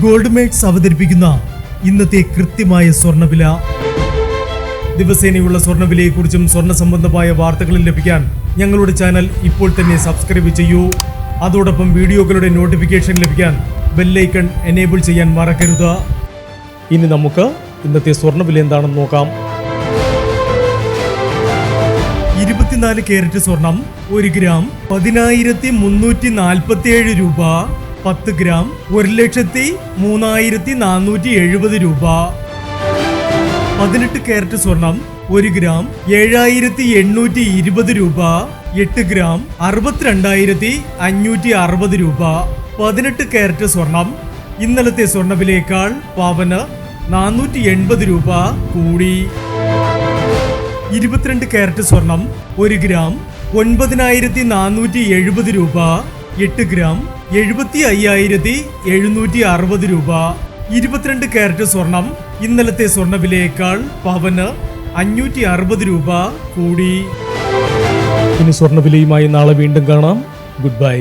Gold makes അവതരിപ്പിക്കുന്ന ഇന്നത്തെ കൃത്യമായ സ്വർണ്ണവില. ദിവസേനയുള്ള സ്വർണ്ണവിലയെക്കുറിച്ചും സ്വർണ്ണ സംബന്ധമായ വാർത്തകളും ലഭിക്കാൻ ഞങ്ങളുടെ ചാനൽ ഇപ്പോൾ തന്നെ സബ്സ്ക്രൈബ് ചെയ്യൂ. അതോടൊപ്പം വീഡിയോകളുടെ നോട്ടിഫിക്കേഷൻ ലഭിക്കാൻ ബെല്ലൈക്കൺ എനേബിൾ ചെയ്യാൻ മറക്കരുത്. ഇനി നമുക്ക് ഇന്നത്തെ സ്വർണ്ണവില എന്താണെന്ന് നോക്കാം. 24 കാരറ്റ് സ്വർണം 1 ഗ്രാം 10,347 രൂപ. 10 ഗ്രാം 1,03,470 രൂപ. 18 കാരറ്റ് സ്വർണം 1 ഗ്രാം 7,820 രൂപ. 8 ഗ്രാം 62,560 രൂപ. 18 കാരറ്റ് സ്വർണം ഇന്നലത്തെ സ്വർണ്ണവിലയേക്കാൾ പവന് 480 രൂപ കൂടി. 22 കാരറ്റ് സ്വർണം 1 ഗ്രാം 9,470 രൂപ. 8 ഗ്രാം 75,760 രൂപ. 22 കാരറ്റ് സ്വർണം ഇന്നലത്തെ സ്വർണ്ണവിലയേക്കാൾ പവന് 560 രൂപ കൂടി. ഇനി സ്വർണ്ണവിലയുമായി നാളെ വീണ്ടും കാണാം. Good bye.